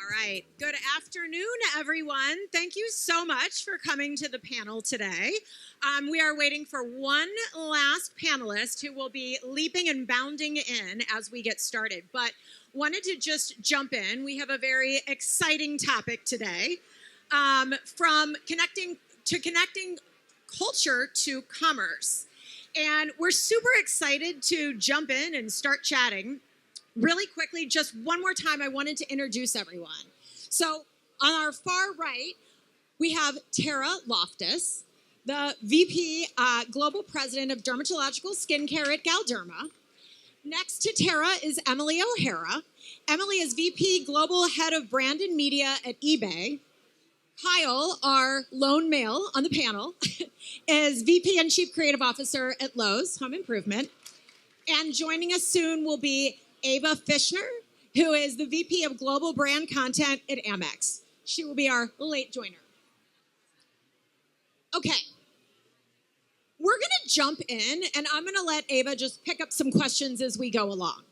All right. Good afternoon, everyone. Thank you so much for coming to the panel today. We are waiting for one last panelist who will be leaping and bounding in as we get started. But wanted to just jump in. We have a very exciting topic today, from connecting culture to commerce. And we're super excited to jump in and start chatting. Really quickly, just one more time, I wanted to introduce everyone. So on our far right, we have Tara Loftis, the VP, Global President of Dermatological Skincare at Galderma. Next to Tara is Emily O'Hara. Emily is VP, Global Head of Brand and Media at eBay. Kyle, our lone male on the panel, is VP and Chief Creative Officer at Lowe's Home Improvement. And joining us soon will be Ava Fishner, who is the VP of Global Brand Content at Amex. She will be our late joiner. Okay, we're gonna jump in and I'm gonna let Ava just pick up some questions as we go along.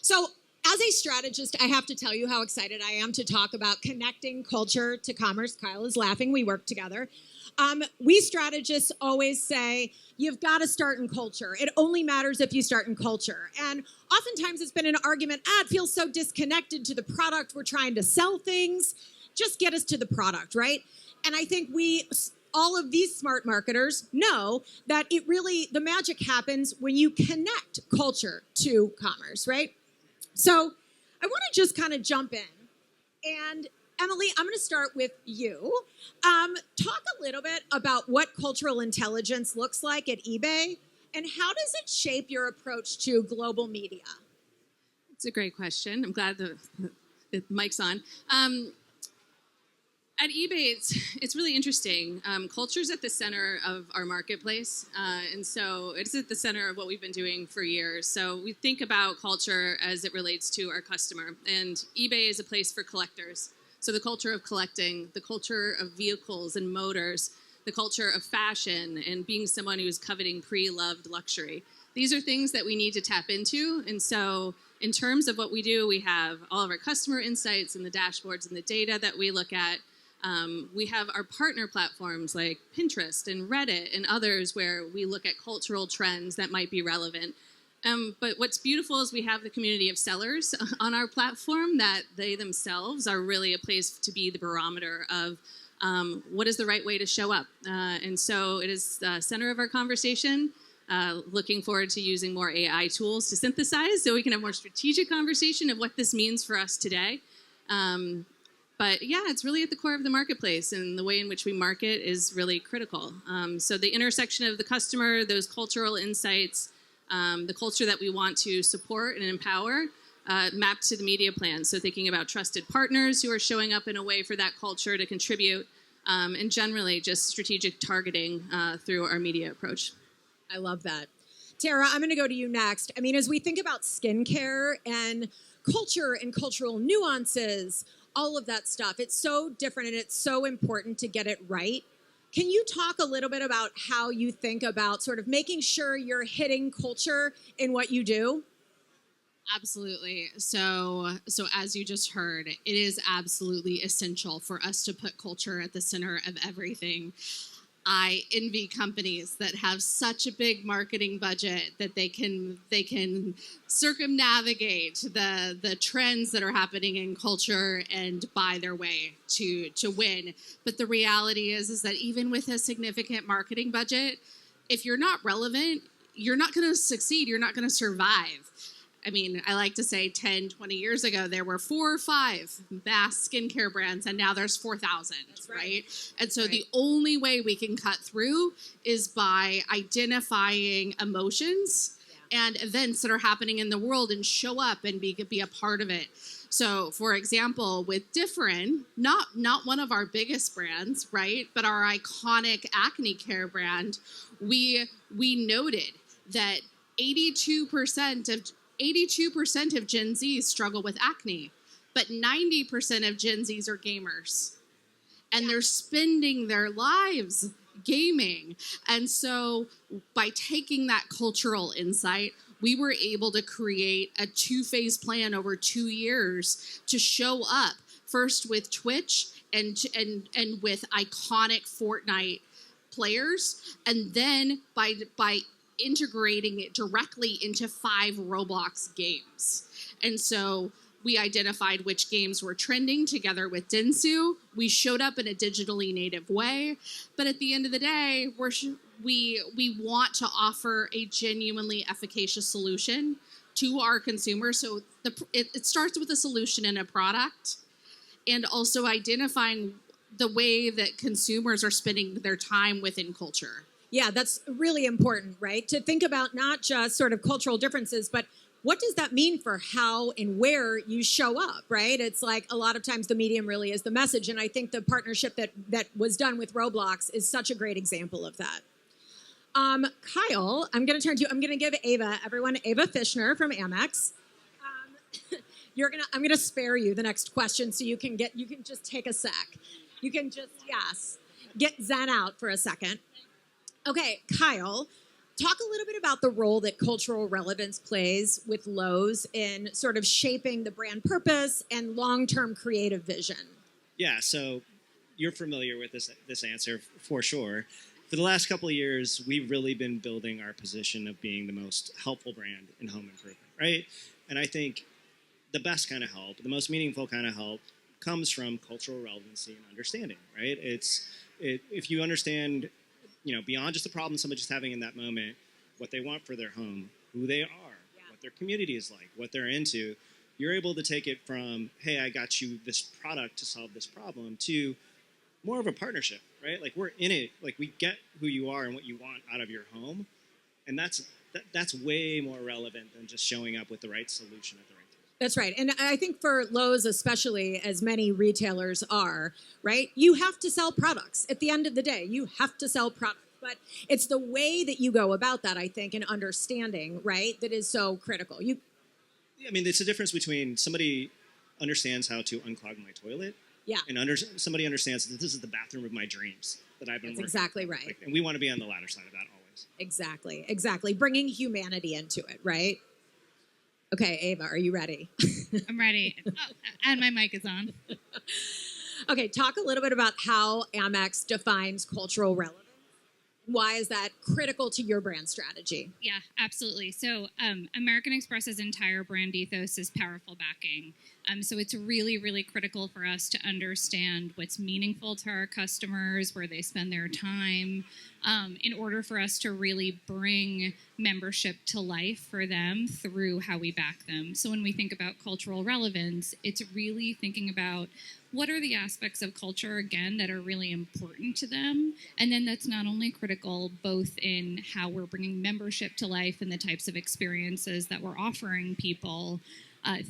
So as a strategist, I have to tell you how excited I am to talk about connecting culture to commerce. Kyle is laughing, we work together. We strategists always say, you've got to start in culture. It only matters if you start in culture. And oftentimes it's been an argument, it feels so disconnected to the product. We're trying to sell things. Just get us to the product, right? And I think all of these smart marketers know that the magic happens when you connect culture to commerce, right? So I want to just kind of jump in. And Emily, I'm going to start with you. Talk a little bit about what cultural intelligence looks like at eBay, and how does it shape your approach to global media? It's a great question. I'm glad the mic's on. At eBay, it's really interesting. Culture's at the center of our marketplace, and so it's at the center of what we've been doing for years. So we think about culture as it relates to our customer, and eBay is a place for collectors. So the culture of collecting, the culture of vehicles and motors, the culture of fashion, and being someone who's coveting pre-loved luxury. These are things that we need to tap into. And so in terms of what we do, we have all of our customer insights and the dashboards and the data that we look at. We have our partner platforms like Pinterest and Reddit and others where we look at cultural trends that might be relevant. But what's beautiful is we have the community of sellers on our platform that they themselves are really a place to be the barometer of what is the right way to show up. And so it is the center of our conversation. Looking forward to using more AI tools to synthesize so we can have more strategic conversation of what this means for us today. But yeah, it's really at the core of the marketplace, and the way in which we market is really critical. So the intersection of the customer, those cultural insights, the culture that we want to support and empower, mapped to the media plan. So thinking about trusted partners who are showing up in a way for that culture to contribute, and generally just strategic targeting through our media approach. I love that. Tara, I'm going to go to you next. I mean, as we think about skincare and culture and cultural nuances, all of that stuff, it's so different and it's so important to get it right. Can you talk a little bit about how you think about sort of making sure you're hitting culture in what you do? Absolutely. So as you just heard, it is absolutely essential for us to put culture at the center of everything. I envy companies that have such a big marketing budget that they can circumnavigate the trends that are happening in culture and buy their way to win. But the reality is that even with a significant marketing budget, if you're not relevant, you're not going to succeed. You're not going to survive. I mean, I like to say 10, 20 years ago, there were 4 or 5 mass skincare brands, and now there's 4,000, right? And so the only way we can cut through is by identifying emotions and events that are happening in the world and show up and be a part of it. So, for example, with Differin, not one of our biggest brands, right, but our iconic acne care brand, we noted that 82% of Gen Zs struggle with acne, but 90% of Gen Zs are gamers. And they're spending their lives gaming. And so by taking that cultural insight, we were able to create a 2-phase plan over 2 years to show up first with Twitch and with iconic Fortnite players, and then by integrating it directly into 5 Roblox games. And so we identified which games were trending together with Dentsu. We showed up in a digitally native way, but at the end of the day, we want to offer a genuinely efficacious solution to our consumers. So it starts with a solution and a product, and also identifying the way that consumers are spending their time within culture. Yeah, that's really important, right? To think about not just sort of cultural differences, but what does that mean for how and where you show up, right? It's like a lot of times the medium really is the message. And I think the partnership that was done with Roblox is such a great example of that. Kyle, I'm going to turn to you. I'm going to give Ava Fishner from Amex. I'm going to spare you the next question so you can just take a sec. You can just, get zen out for a second. Okay, Kyle, talk a little bit about the role that cultural relevance plays with Lowe's in sort of shaping the brand purpose and long-term creative vision. Yeah, so you're familiar with this answer for sure. For the last couple of years, we've really been building our position of being the most helpful brand in home improvement, right? And I think the best kind of help, the most meaningful kind of help, comes from cultural relevancy and understanding, right? If you understand, beyond just the problem somebody's having in that moment, what they want for their home, who they are, what their community is like, what they're into, you're able to take it from, hey, I got you this product to solve this problem, to more of a partnership, right? Like, we're in it, like, we get who you are and what you want out of your home, and that's way more relevant than just showing up with the right solution at the right time. That's right. And I think for Lowe's especially, as many retailers are, right, you have to sell products. At the end of the day, you have to sell products. But it's the way that you go about that, I think, and understanding, right, that is so critical. It's the difference between somebody understands how to unclog my toilet, and somebody understands that this is the bathroom of my dreams that I've been working. Exactly right. Like, and we want to be on the latter side of that always. Exactly. Bringing humanity into it, right? Okay, Ava, are you ready? I'm ready. Oh, and my mic is on. Okay, talk a little bit about how Amex defines cultural relevance. Why is that critical to your brand strategy? Yeah, absolutely. So American Express's entire brand ethos is powerful backing. So it's really, really critical for us to understand what's meaningful to our customers, where they spend their time, in order for us to really bring membership to life for them through how we back them. So when we think about cultural relevance, it's really thinking about what are the aspects of culture, again, that are really important to them. And then that's not only critical both in how we're bringing membership to life and the types of experiences that we're offering people,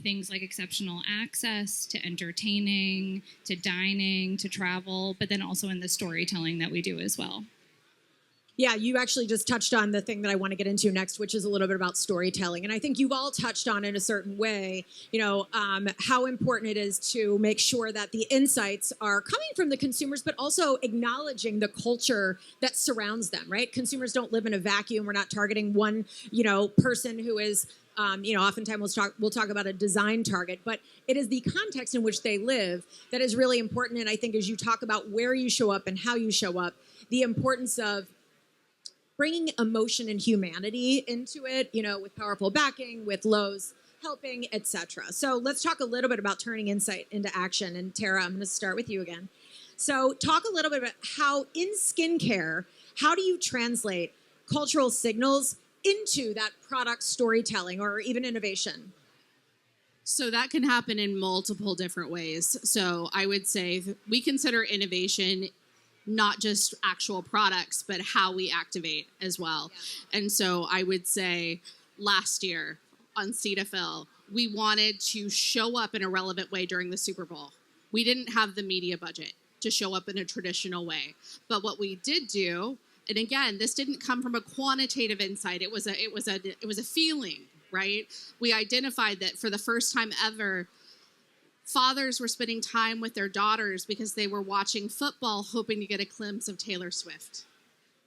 things like exceptional access to entertaining, to dining, to travel, but then also in the storytelling that we do as well. Yeah, you actually just touched on the thing that I want to get into next, which is a little bit about storytelling. And I think you've all touched on in a certain way, how important it is to make sure that the insights are coming from the consumers, but also acknowledging the culture that surrounds them, right? Consumers don't live in a vacuum. We're not targeting one, person who is, oftentimes we'll talk about a design target, but it is the context in which they live that is really important. And I think as you talk about where you show up and how you show up, the importance of bringing emotion and humanity into it, with powerful backing, with Lowe's helping, etc. So let's talk a little bit about turning insight into action. And Tara, I'm going to start with you again. So talk a little bit about how in skincare, how do you translate cultural signals into that product storytelling or even innovation? So that can happen in multiple different ways. So I would say we consider innovation not just actual products, but how we activate as well. Yeah. And so I would say last year on Cetaphil, we wanted to show up in a relevant way during the Super Bowl. We didn't have the media budget to show up in a traditional way. But what we did do, and again, this didn't come from a quantitative insight, it was a feeling, right? We identified that for the first time ever, fathers were spending time with their daughters because they were watching football hoping to get a glimpse of Taylor Swift,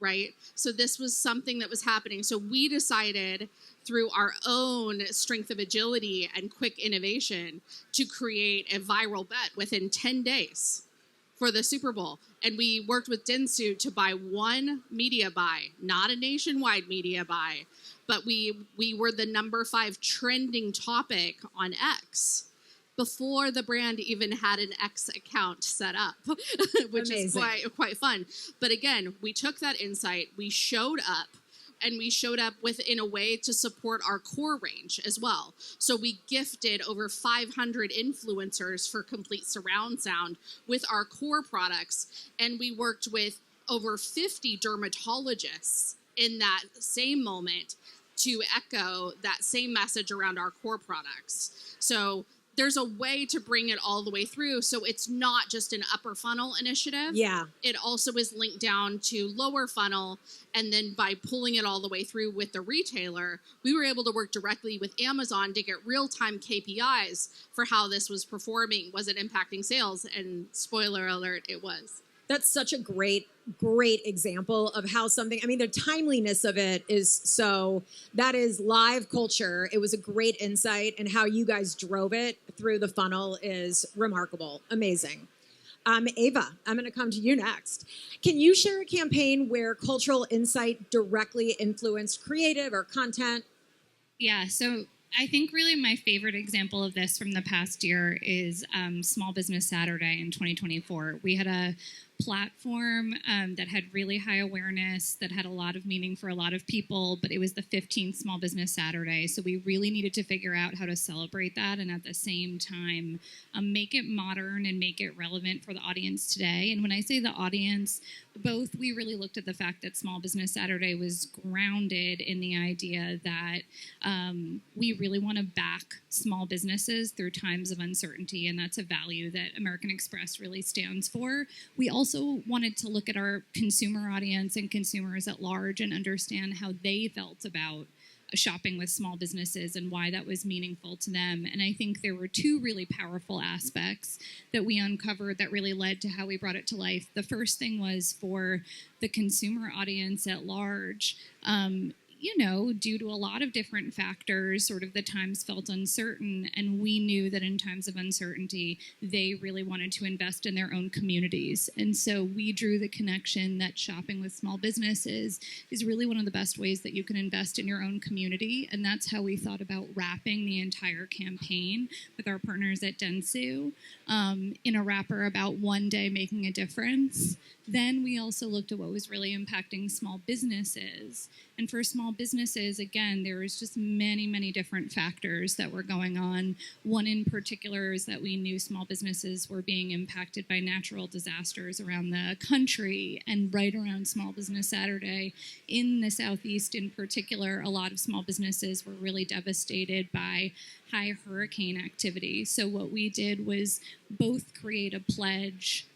right? So this was something that was happening. So we decided through our own strength of agility and quick innovation to create a viral bet within 10 days for the Super Bowl. And we worked with Dentsu to buy one media buy, not a nationwide media buy, but we were the number 5 trending topic on X before the brand even had an X account set up, which Amazing. is quite fun. But again, we took that insight, we showed up, and we showed up in a way to support our core range as well. So we gifted over 500 influencers for complete surround sound with our core products. And we worked with over 50 dermatologists in that same moment to echo that same message around our core products. So there's a way to bring it all the way through. So it's not just an upper funnel initiative. Yeah. It also is linked down to lower funnel. And then by pulling it all the way through with the retailer, we were able to work directly with Amazon to get real-time KPIs for how this was performing. Was it impacting sales? And spoiler alert, it was. That's such a great example of how something, I mean, the timeliness of it that is live culture. It was a great insight, and how you guys drove it through the funnel is remarkable. Amazing. Ava, I'm going to come to you next. Can you share a campaign where cultural insight directly influenced creative or content? Yeah, so I think really my favorite example of this from the past year is Small Business Saturday in 2024. We had a platform that had really high awareness, that had a lot of meaning for a lot of people, but it was the 15th Small Business Saturday. So we really needed to figure out how to celebrate that and at the same time make it modern and make it relevant for the audience today. And when I say the audience, we really looked at the fact that Small Business Saturday was grounded in the idea that we really want to back small businesses through times of uncertainty, and that's a value that American Express really stands for. We also wanted to look at our consumer audience and consumers at large and understand how they felt about shopping with small businesses and why that was meaningful to them. And I think there were 2 really powerful aspects that we uncovered that really led to how we brought it to life. The first thing was for the consumer audience at large. Due to a lot of different factors, sort of the times felt uncertain, and we knew that in times of uncertainty, they really wanted to invest in their own communities. And so we drew the connection that shopping with small businesses is really one of the best ways that you can invest in your own community, and that's how we thought about wrapping the entire campaign with our partners at Dentsu in a wrapper about one day making a difference. Then we also looked at what was really impacting small businesses. And for small businesses, again, there was just many, many different factors that were going on. One in particular is that we knew small businesses were being impacted by natural disasters around the country. And right around Small Business Saturday, in the Southeast in particular, a lot of small businesses were really devastated by high hurricane activity. So what we did was both create a pledge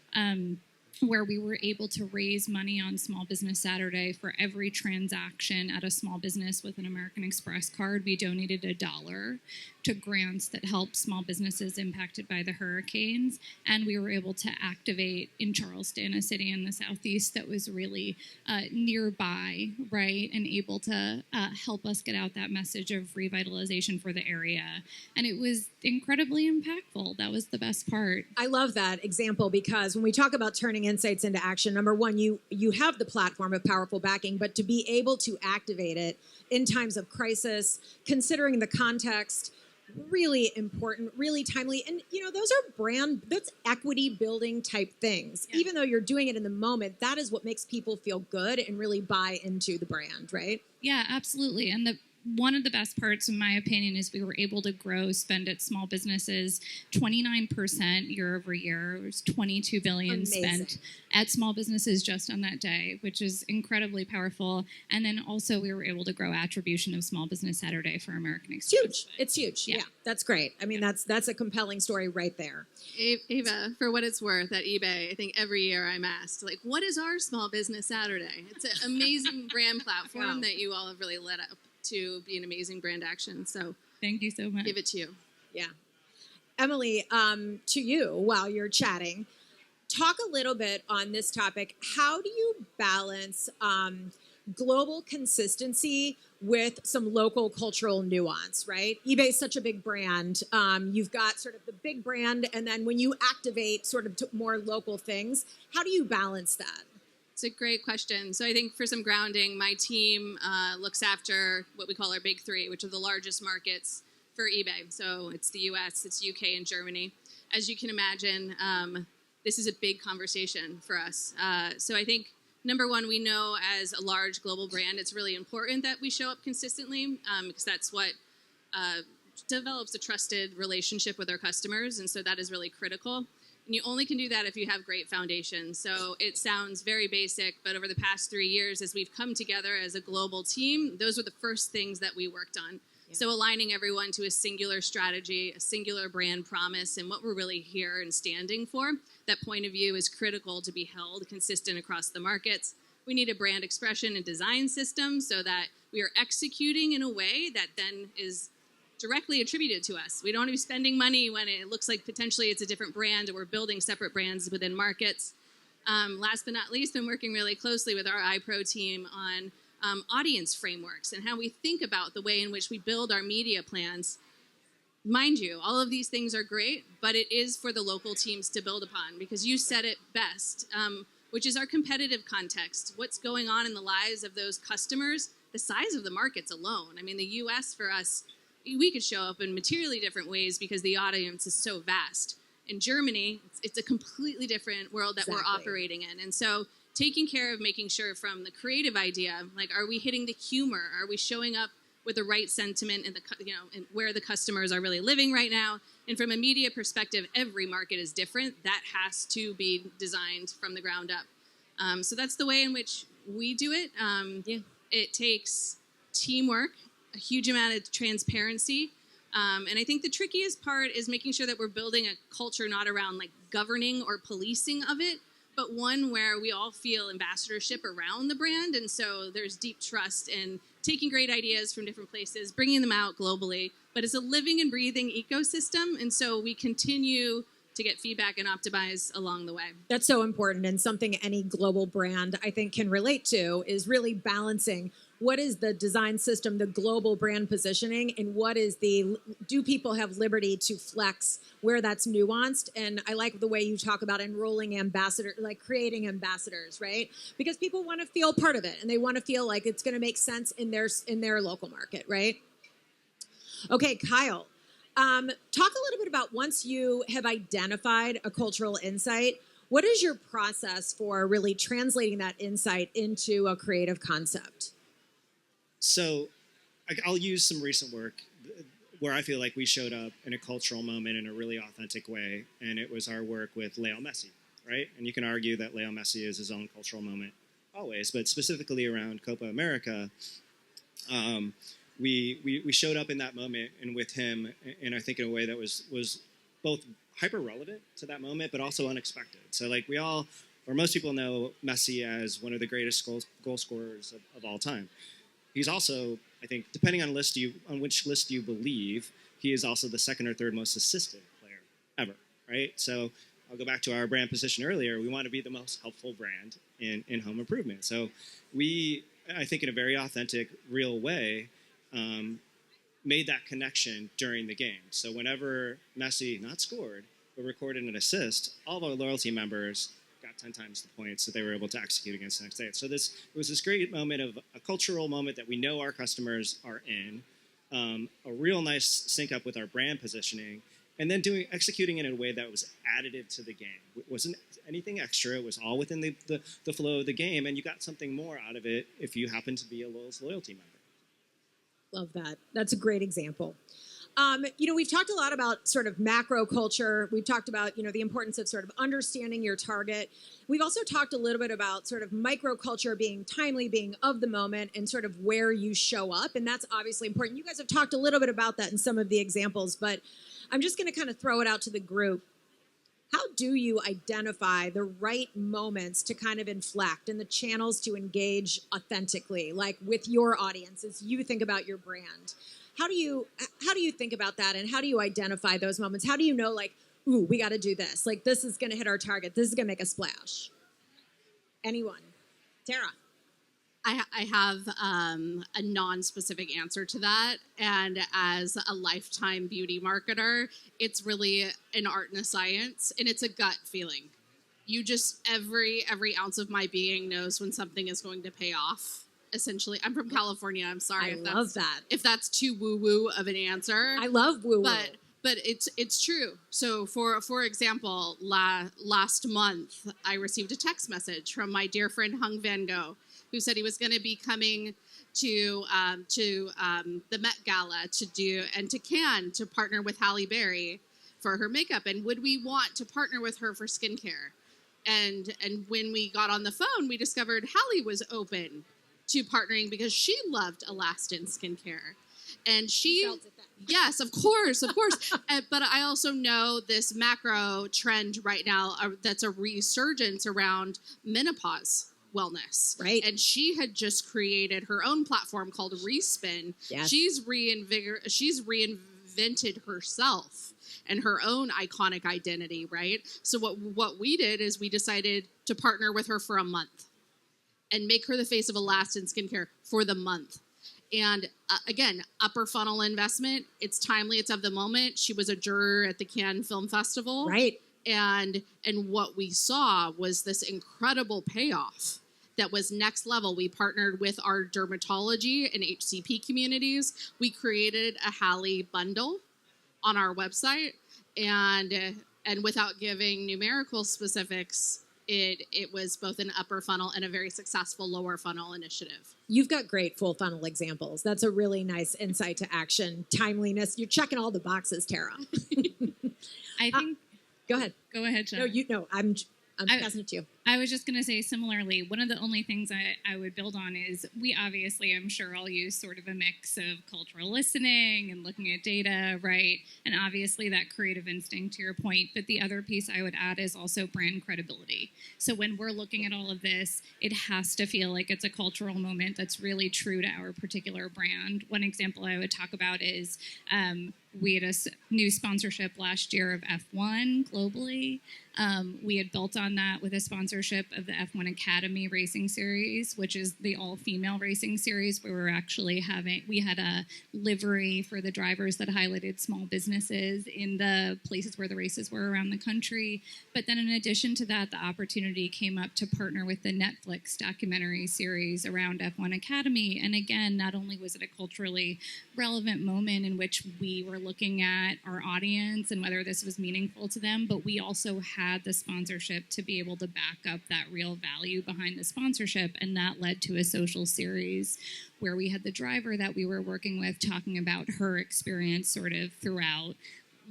where we were able to raise money on Small Business Saturday. For every transaction at a small business with an American Express card, we donated $1 to grants that help small businesses impacted by the hurricanes. And we were able to activate in Charleston, a city in the Southeast that was really nearby, right, and able to help us get out that message of revitalization for the area. And it was incredibly impactful. That was the best part. I love that example, because when we talk about turning insights into action, number one, you have the platform of powerful backing, but to be able to activate it in times of crisis, considering the context, really important, really timely. And, those are that's equity building type things. Yeah. Even though you're doing it in the moment, that is what makes people feel good and really buy into the brand, right? Yeah, absolutely. And one of the best parts, in my opinion, is we were able to grow spend at small businesses 29% year over year. It was $22 billion Amazing. Spent at small businesses just on that day, which is incredibly powerful. And then also we were able to grow attribution of Small Business Saturday for American Express. Huge. It's huge. Yeah, that's great. I mean, that's a compelling story right there. Ava, for what it's worth, at eBay, I think every year I'm asked, what is our Small Business Saturday? It's an amazing brand platform that you all have really lit up to be an amazing brand action. So thank you so much. Give it to you. Yeah. Emily, to you, while you're chatting, talk a little bit on this topic. How do you balance global consistency with some local cultural nuance, right? eBay is such a big brand. You've got sort of the big brand, and then when you activate sort of more local things, how do you balance that? It's a great question. So I think for some grounding, my team looks after what we call our big three, which are the largest markets for eBay. So it's the US, it's UK, and Germany. As you can imagine, this is a big conversation for us. So I think, number one, we know as a large global brand, it's really important that we show up consistently because that's what develops a trusted relationship with our customers. And so that is really critical. And you only can do that if you have great foundation. So it sounds very basic, but over the past 3 years, as we've come together as a global team, those were the first things that we worked on. Yeah. So aligning everyone to a singular strategy, a singular brand promise, and what we're really here and standing for. That point of view is critical to be held consistent across the markets. We need a brand expression and design system so that we are executing in a way that then is directly attributed to us. We don't want to be spending money when it looks like potentially it's a different brand or we're building separate brands within markets. Last but not least, I'm working really closely with our iPro team on audience frameworks and how we think about the way in which we build our media plans. Mind you, all of these things are great, but it is for the local teams to build upon because you said it best, which is our competitive context. What's going on in the lives of those customers, the size of the markets alone. I mean, the US for us, we could show up in materially different ways because the audience is so vast. In Germany, it's a completely different world that we're operating in. And so taking care of making sure from the creative idea, like, are we hitting the humor? Are we showing up with the right sentiment and and where the customers are really living right now? And from a media perspective, every market is different. That has to be designed from the ground up. So that's the way in which we do it. It takes teamwork, a huge amount of transparency. And I think the trickiest part is making sure that we're building a culture not around like governing or policing of it, but one where we all feel ambassadorship around the brand. And so there's deep trust in taking great ideas from different places, bringing them out globally. But it's a living and breathing ecosystem. And so we continue to get feedback and optimize along the way. That's so important, and something any global brand, I think, can relate to is really balancing what is the design system, the global brand positioning, and what is do people have liberty to flex where that's nuanced? And I like the way you talk about enrolling ambassadors, like creating ambassadors, right? Because people want to feel part of it, and they want to feel like it's going to make sense in their local market, right? Okay, Kyle. Talk a little bit about once you have identified a cultural insight, what is your process for really translating that insight into a creative concept? So I'll use some recent work where I feel like we showed up in a cultural moment in a really authentic way, and it was our work with Leo Messi, right? And you can argue that Leo Messi is his own cultural moment always, but specifically around Copa America, we showed up in that moment and with him, and I think in a way that was both hyper relevant to that moment, but also unexpected. So like most people know Messi as one of the greatest goal scorers of all time. He's also, I think, depending on which list you believe, he is also the second or third most assisted player ever, right? So I'll go back to our brand position earlier. We want to be the most helpful brand in home improvement. So we, I think in a very authentic, real way, made that connection during the game. So whenever Messi not scored, but recorded an assist, all of our loyalty members got 10 times the points that they were able to execute against the next day. So it was this great moment of a cultural moment that we know our customers are in, a real nice sync up with our brand positioning, and then executing it in a way that was additive to the game. It wasn't anything extra. It was all within the flow of the game, and you got something more out of it if you happen to be a Lowe's loyalty member. Love that. That's a great example. We've talked a lot about sort of macro culture. We've talked about, the importance of sort of understanding your target. We've also talked a little bit about sort of micro culture being timely, being of the moment, and sort of where you show up. And that's obviously important. You guys have talked a little bit about that in some of the examples, but I'm just going to kind of throw it out to the group. How do you identify the right moments to kind of inflect and the channels to engage authentically, like with your audience as you think about your brand? How do you think about that, and how do you identify those moments? How do you know, like, ooh, we got to do this. Like, this is going to hit our target. This is going to make a splash. Anyone? Tara? I have a non-specific answer to that, and as a lifetime beauty marketer, it's really an art and a science, and it's a gut feeling. You just, every ounce of my being knows when something is going to pay off. Essentially, I'm from California. I'm sorry if that's too woo-woo of an answer. I love woo-woo. But it's true. So for example, last month I received a text message from my dear friend Hung Van Gogh, who said he was going to be coming to the Met Gala to Cannes to partner with Halle Berry for her makeup, and would we want to partner with her for skincare? And when we got on the phone, we discovered Halle was open to partnering because she loved Alastin skincare. And yes, of course. But I also know this macro trend right now that's a resurgence around menopause wellness. Right. And she had just created her own platform called Respin. Yes. She's reinvented herself and her own iconic identity, right? So what we did is we decided to partner with her for a month and make her the face of Alastin skincare for the month. And again, upper funnel investment. It's timely. It's of the moment. She was a juror at the Cannes Film Festival. Right. And what we saw was this incredible payoff that was next level. We partnered with our dermatology and HCP communities. We created a Halle bundle on our website, and without giving numerical specifics, it was both an upper funnel and a very successful lower funnel initiative. You've got great full funnel examples. That's a really nice insight to action, timeliness. You're checking all the boxes, Tara. I think. Go ahead. Go ahead, Shawna. No, I'm passing it to you. I was just going to say similarly, one of the only things I would build on is we obviously, I'm sure, all use sort of a mix of cultural listening and looking at data, right? And obviously that creative instinct, to your point. But the other piece I would add is also brand credibility. So when we're looking at all of this, it has to feel like it's a cultural moment that's really true to our particular brand. One example I would talk about is we had a new sponsorship last year of F1 globally. We had built on that with a sponsorship of the F1 Academy Racing Series, which is the all-female racing series where we had a livery for the drivers that highlighted small businesses in the places where the races were around the country. But then in addition to that, the opportunity came up to partner with the Netflix documentary series around F1 Academy. And again, not only was it a culturally relevant moment in which we were looking at our audience and whether this was meaningful to them, but we also had the sponsorship to be able to back up that real value behind the sponsorship, and that led to a social series where we had the driver that we were working with talking about her experience sort of throughout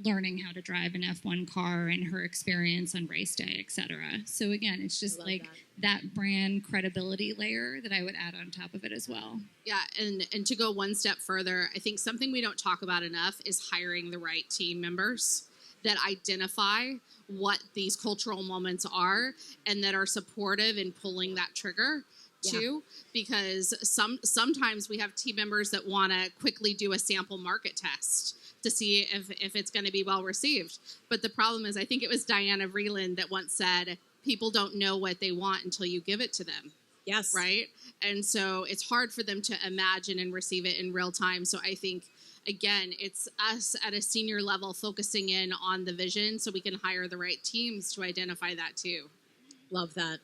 learning how to drive an F1 car and her experience on race day, etc. So again, it's just like that brand credibility layer that I would add on top of it as well. Yeah, and to go one step further, I think something we don't talk about enough is hiring the right team members that identify what these cultural moments are and that are supportive in pulling that trigger too, because sometimes we have team members that want to quickly do a sample market test to see if it's going to be well received. But the problem is, I think it was Diana Vreeland that once said, people don't know what they want until you give it to them. Yes. Right? And so it's hard for them to imagine and receive it in real time. So I think, again, it's us at a senior level focusing in on the vision so we can hire the right teams to identify that too. Love that.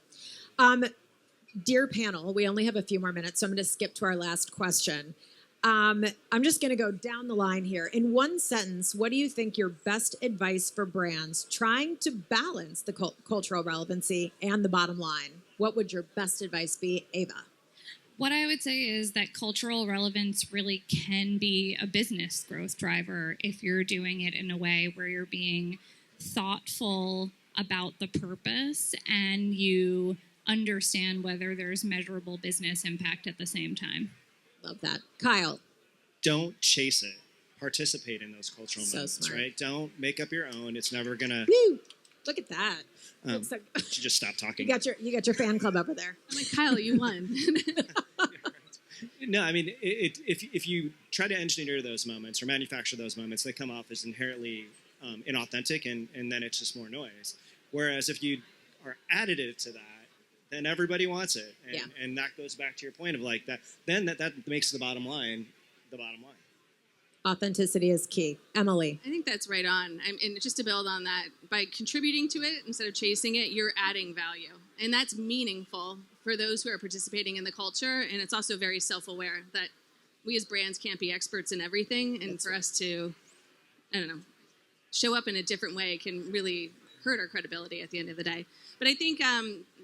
Dear panel, we only have a few more minutes, so I'm going to skip to our last question. I'm just going to go down the line here. In one sentence, what do you think your best advice for brands trying to balance the cultural relevancy and the bottom line? What would your best advice be, Ava? What I would say is that cultural relevance really can be a business growth driver if you're doing it in a way where you're being thoughtful about the purpose and you understand whether there's measurable business impact at the same time. Love that. Kyle. Don't chase it. Participate in those cultural So moments, smart. right? Don't make up your own. It's never gonna. Woo! Look at that. Looks like You should just stop talking. you got your fan club over there. I'm like, Kyle, you won. No, I mean, if you try to engineer those moments or manufacture those moments, they come off as inherently inauthentic, and then it's just more noise. Whereas if you are additive to that, then everybody wants it, and that goes back to your point of like that. Then that makes the bottom line the bottom line. Authenticity is key. Emily. I think that's right on. And just to build on that, by contributing to it instead of chasing it, you're adding value. And that's meaningful for those who are participating in the culture. And it's also very self-aware that we as brands can't be experts in everything. And for us to, show up in a different way can really hurt our credibility at the end of the day. But I think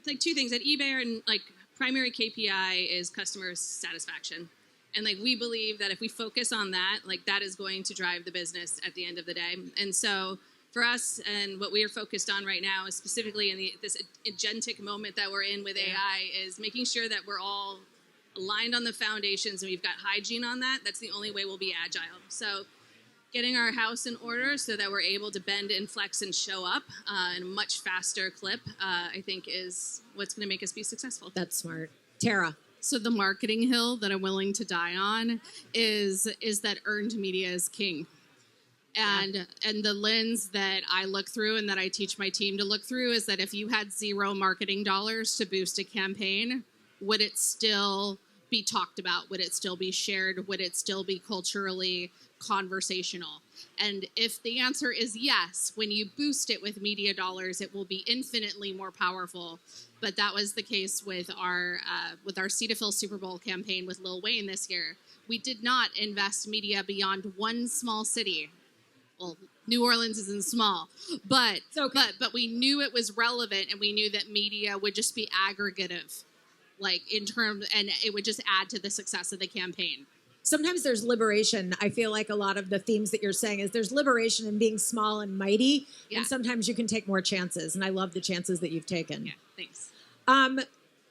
like two things at eBay, and like primary KPI is customer satisfaction. And like we believe that if we focus on that, like that is going to drive the business at the end of the day. And so for us, and what we are focused on right now is specifically in this agentic moment that we're in with AI, is making sure that we're all aligned on the foundations and we've got hygiene on that. That's the only way we'll be agile. So getting our house in order so that we're able to bend and flex and show up in a much faster clip, I think is what's going to make us be successful. That's smart. Tara. So the marketing hill that I'm willing to die on is that earned media is king. And the lens that I look through and that I teach my team to look through is that if you had zero marketing dollars to boost a campaign, would it still be talked about? Would it still be shared? Would it still be culturally conversational? And if the answer is yes, when you boost it with media dollars, it will be infinitely more powerful. But that was the case with our Cetaphil Super Bowl campaign with Lil Wayne this year. We did not invest media beyond one small city. Well, New Orleans isn't small, but but we knew it was relevant, and we knew that media would just be aggregative, like in terms, and it would just add to the success of the campaign. Sometimes there's liberation. I feel like a lot of the themes that you're saying is there's liberation in being small and mighty, and sometimes you can take more chances. And I love the chances that you've taken. Yeah, thanks.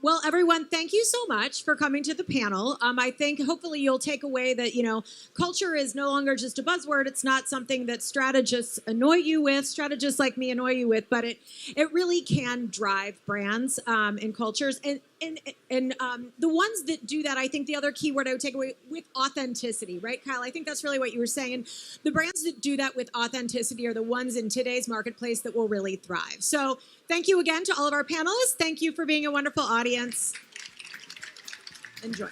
Well, everyone, thank you so much for coming to the panel. I think hopefully you'll take away that, culture is no longer just a buzzword. It's not something that strategists annoy you with, strategists like me annoy you with, but it really can drive brands and cultures. And the ones that do that, I think the other key word I would take away with authenticity, right, Kyle? I think that's really what you were saying. And the brands that do that with authenticity are the ones in today's marketplace that will really thrive. So thank you again to all of our panelists. Thank you for being a wonderful audience. Enjoy.